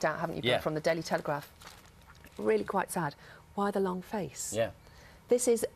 out, haven't you, Yeah. from the Daily Telegraph? Really quite sad. Why the long face? Yeah. This is...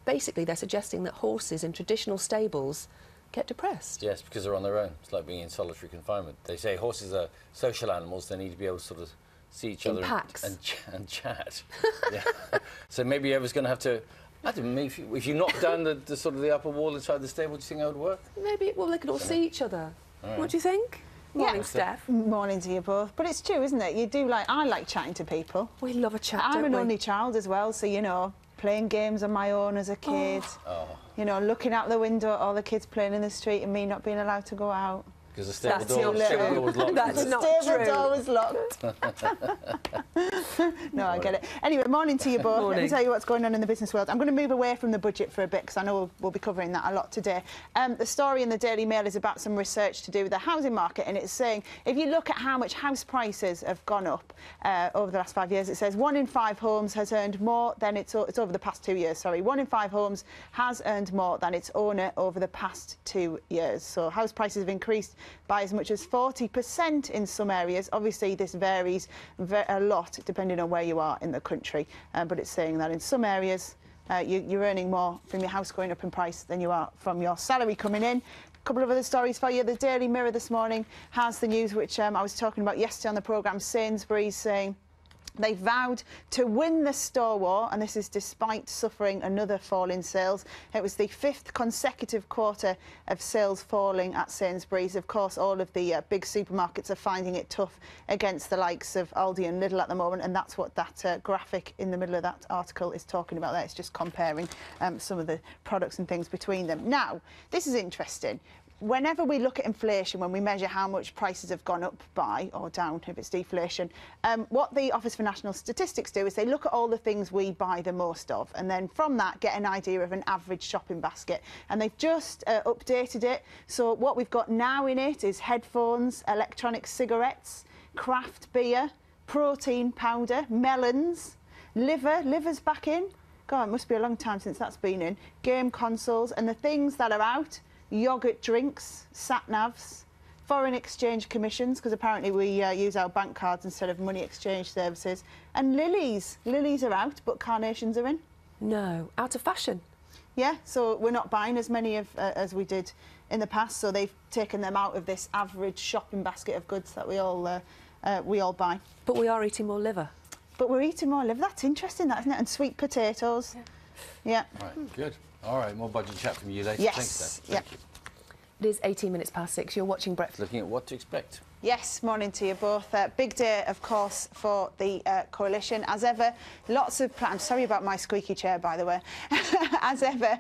basically, they're suggesting that horses in traditional stables get depressed. Yes, because they're on their own. It's like being in solitary confinement. They say horses are social animals. They need to be able to sort of see each other packs. and chat. Yeah. So maybe Eva's going to have to... I don't know, if you knock down the sort of the upper wall inside the stable, do you think that would work? Maybe, well, they could all see each other. Right. What do you think? Morning, Steph. Morning to you both. But it's true, isn't it? You do like... I like chatting to people. We love a chat, I'm don't an we? only child as well, so, you know, playing games on my own as a kid. Oh. You know, looking out the window at all the kids playing in the street and me not being allowed to go out. Because the stable That's door was locked. That's not The stable true. door was locked. No, I get it. Anyway, morning to you both. Morning. Let me tell you what's going on in the business world. I'm going to move away from the budget for a bit because I know we'll be covering that a lot today. The story in the Daily Mail is about some research to do with the housing market, and it's saying if you look at how much house prices have gone up over the last 5 years, it says 1 in 5 homes has earned more than it's over the past 2 years. Sorry, 1 in 5 homes has earned more than its owner over the past 2 years. So house prices have increased by as much as 40% in some areas. Obviously, this varies a lot depending on where you are in the country, but it's saying that in some areas you're earning more from your house going up in price than you are from your salary coming in. A couple of other stories for you. The Daily Mirror this morning has the news which I was talking about yesterday on the programme. Sainsbury's saying they vowed to win the store war, and this is despite suffering another fall in sales. It was the 5th consecutive quarter of sales falling at Sainsbury's. Of course, all of the big supermarkets are finding it tough against the likes of Aldi and Lidl at the moment, and that's what that graphic in the middle of that article is talking about there. It's just comparing some of the products and things between them. Now, this is interesting. Whenever we look at inflation, when we measure how much prices have gone up by, or down if it's deflation, what the Office for National Statistics do is they look at all the things we buy the most of, and then from that get an idea of an average shopping basket. And they've just updated it. So what we've got now in it is headphones, electronic cigarettes, craft beer, protein powder, melons, liver's back in. God, it must be a long time since that's been in. Game consoles, and the things that are out: yoghurt drinks, sat-navs, foreign exchange commissions, because apparently we use our bank cards instead of money exchange services, and lilies. Lilies are out, but carnations are in. No, out of fashion. Yeah, so we're not buying as many as we did in the past, so they've taken them out of this average shopping basket of goods that we all buy. But we are eating more liver. But we're eating more liver. That's interesting, that, isn't it? And sweet potatoes. Yeah. Right, good. All right, more budget chat from you later. Yes. Thanks, Steph. Yeah. Thank you. It is 18 minutes past 6. You're watching Breakfast. Looking at what to expect. Yes, morning to you both. Big day, of course, for the coalition. As ever, lots of plans. Sorry about my squeaky chair, by the way. As ever,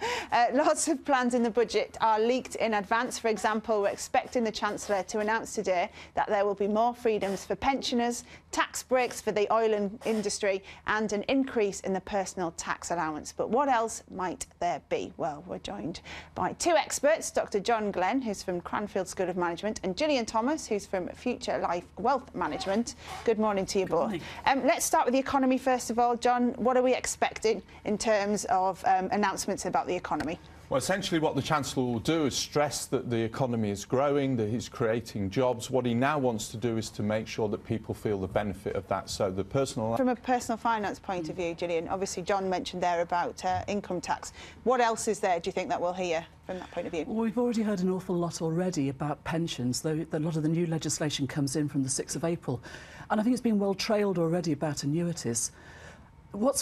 lots of plans in the budget are leaked in advance. For example, we're expecting the Chancellor to announce today that there will be more freedoms for pensioners, tax breaks for the oil industry, and an increase in the personal tax allowance. But what else might there be? Well, we're joined by 2 experts, Dr. John Glenn, who's from Cranfield School of Management, and Gillian Thomas, who's from Future Life Wealth Management. Good morning to you both. Let's start with the economy first of all. John, what are we expecting in terms of announcements about the economy? Well, essentially what the Chancellor will do is stress that the economy is growing, that he's creating jobs. What he now wants to do is to make sure that people feel the benefit of that. So the personal... From a personal finance point of view, Gillian, obviously John mentioned there about income tax. What else is there, do you think, that we'll hear from that point of view? Well, we've already heard an awful lot already about pensions, though a lot of the new legislation comes in from the 6th of April. And I think it's been well trailed already about annuities.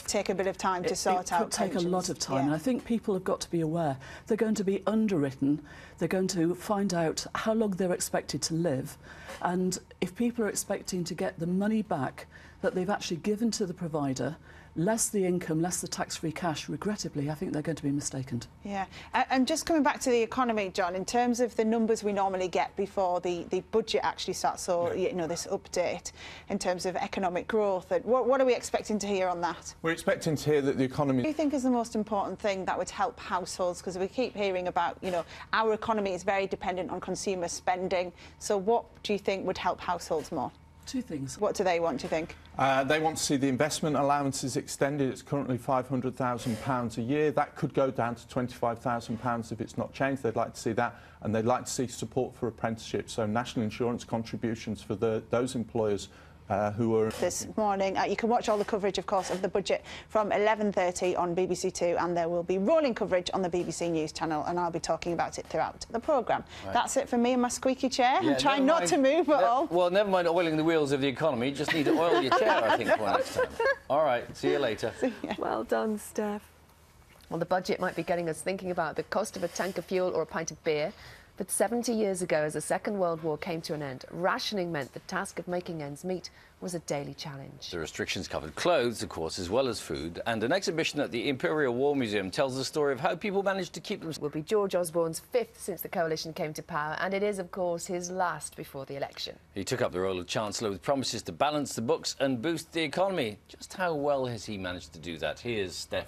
Take a bit of time to sort out. It could take a lot of time, yeah. and I think people have got to be aware they're going to be underwritten. They're going to find out how long they're expected to live, and if people are expecting to get the money back that they've actually given to the provider, less the income, less the tax-free cash, regrettably, I think they're going to be mistaken. Yeah, and just coming back to the economy, John, in terms of the numbers we normally get before the budget actually starts, so, you know, this update in terms of economic growth, what are we expecting to hear on that? We're expecting to hear that the economy... What do you think is the most important thing that would help households? Because we keep hearing about, you know, our economy is very dependent on consumer spending, so what do you think would help households more? Two things. What do they want, do you think? They want to see the investment allowances extended. It's currently £500,000 a year. That could go down to £25,000 if it's not changed. They'd like to see that, and they'd like to see support for apprenticeships, so national insurance contributions for those employers who are... This morning. You can watch all the coverage, of course, of the budget from 11:30 on BBC Two, and there will be rolling coverage on the BBC News channel, and I'll be talking about it throughout the programme. Right. That's it for me and my squeaky chair. Yeah, I'm trying not to move at all. Well, never mind oiling the wheels of the economy. You just need to oil your chair, I think, for next time. All right, see you later. Well done, Steph. Well, the budget might be getting us thinking about the cost of a tank of fuel or a pint of beer. But 70 years ago, as the Second World War came to an end, rationing meant the task of making ends meet was a daily challenge. The restrictions covered clothes, of course, as well as food, and an exhibition at the Imperial War Museum tells the story of how people managed to keep them... Will be George Osborne's fifth since the coalition came to power, and it is, of course, his last before the election. He took up the role of Chancellor with promises to balance the books and boost the economy. Just how well has he managed to do that? Here's Steph.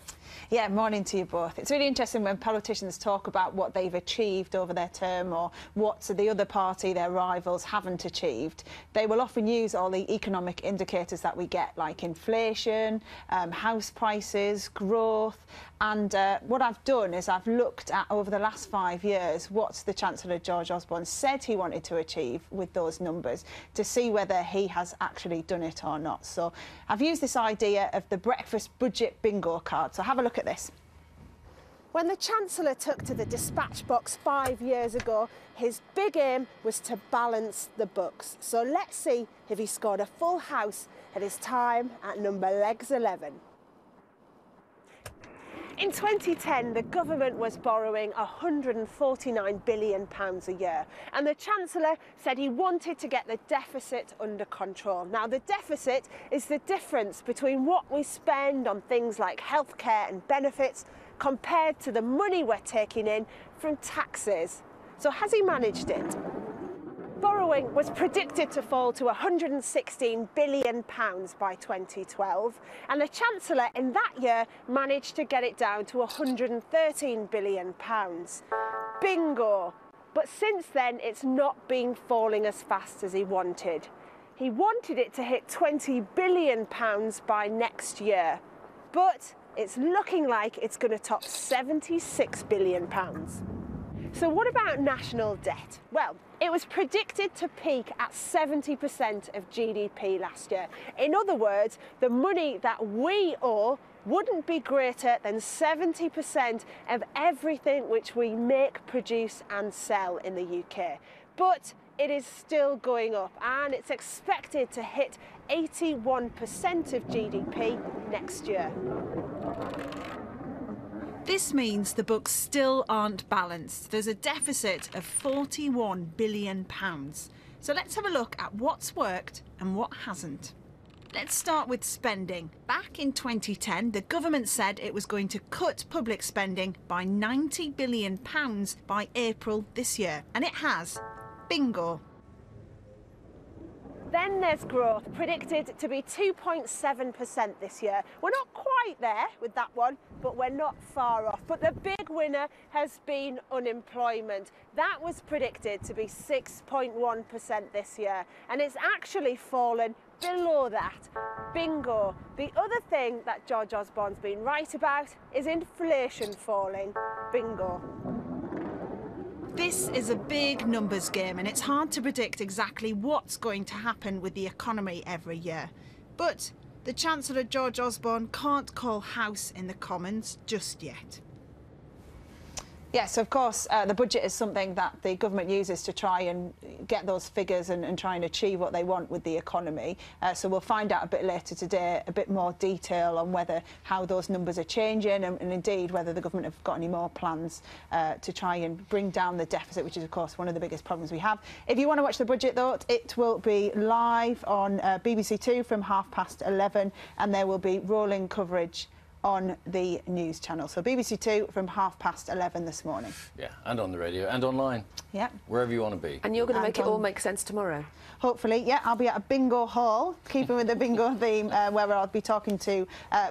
Yeah, morning to you both. It's really interesting when politicians talk about what they've achieved over their term or what the other party, their rivals, haven't achieved. They will often use all the economic indicators that we get, like inflation, house prices, growth. And what I've done is I've looked at, over the last 5 years, what the Chancellor George Osborne said he wanted to achieve with those numbers to see whether he has actually done it or not. So I've used this idea of the breakfast budget bingo card. So have a look at this. When the Chancellor took to the dispatch box 5 years ago, his big aim was to balance the books. So let's see if he scored a full house at his time at number legs 11. In 2010, the government was borrowing £149 billion a year, and the Chancellor said he wanted to get the deficit under control. Now, the deficit is the difference between what we spend on things like healthcare and benefits compared to the money we're taking in from taxes. So has he managed it? Borrowing was predicted to fall to £116 billion by 2012, and the Chancellor in that year managed to get it down to £113 billion. Bingo! But since then, it's not been falling as fast as he wanted. He wanted it to hit £20 billion by next year, but it's looking like it's going to top £76 billion. So what about national debt? Well, it was predicted to peak at 70% of GDP last year. In other words, the money that we owe wouldn't be greater than 70% of everything which we make, produce and sell in the UK. But it is still going up, and it's expected to hit 81% of GDP next year. This means the books still aren't balanced. There's a deficit of £41 billion. So let's have a look at what's worked and what hasn't. Let's start with spending. Back in 2010, the government said it was going to cut public spending by £90 billion by April this year. And it has. Bingo. Then there's growth, predicted to be 2.7% this year. We're not quite there with that one, but we're not far off. But the big winner has been unemployment. That was predicted to be 6.1% this year, and it's actually fallen below that. Bingo. The other thing that George Osborne's been right about is inflation falling. Bingo. This is a big numbers game, and it's hard to predict exactly what's going to happen with the economy every year. But the Chancellor George Osborne can't call house in the Commons just yet. Yes, of course, the budget is something that the government uses to try and get those figures and try and achieve what they want with the economy. So we'll find out a bit later today a bit more detail on how those numbers are changing and indeed whether the government have got any more plans to try and bring down the deficit, which is, of course, one of the biggest problems we have. If you want to watch the budget, though, it will be live on BBC Two from 11:30, and there will be rolling coverage on the news channel. So BBC Two from 11:30 this morning. Yeah, and on the radio and online. Yeah. Wherever you want to be. And you're going to make it all make sense tomorrow? Hopefully, yeah. I'll be at a bingo hall, keeping with the bingo theme, where I'll be talking to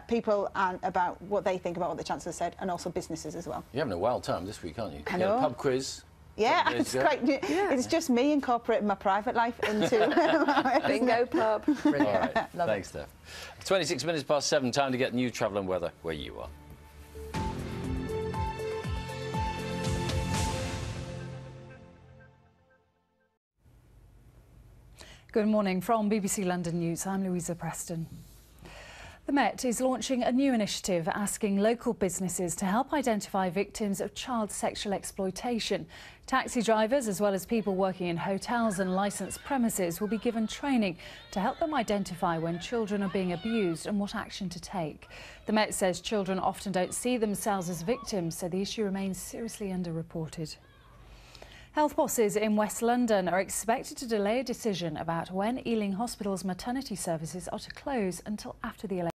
people and about what they think about what the Chancellor said, and also businesses as well. You're having a wild time this week, aren't you? I know. Pub quiz, Yeah, There it's you go. quite. It's just me incorporating my private life into. Bingo pub. All Brilliant. right. Love Thanks, Steph. 26 minutes past 7, time to get new travel and weather where you are. Good morning from BBC London News. I'm Louisa Preston. The Met is launching a new initiative asking local businesses to help identify victims of child sexual exploitation. Taxi drivers, as well as people working in hotels and licensed premises, will be given training to help them identify when children are being abused and what action to take. The Met says children often don't see themselves as victims, so the issue remains seriously underreported. Health bosses in West London are expected to delay a decision about when Ealing Hospital's maternity services are to close until after the election.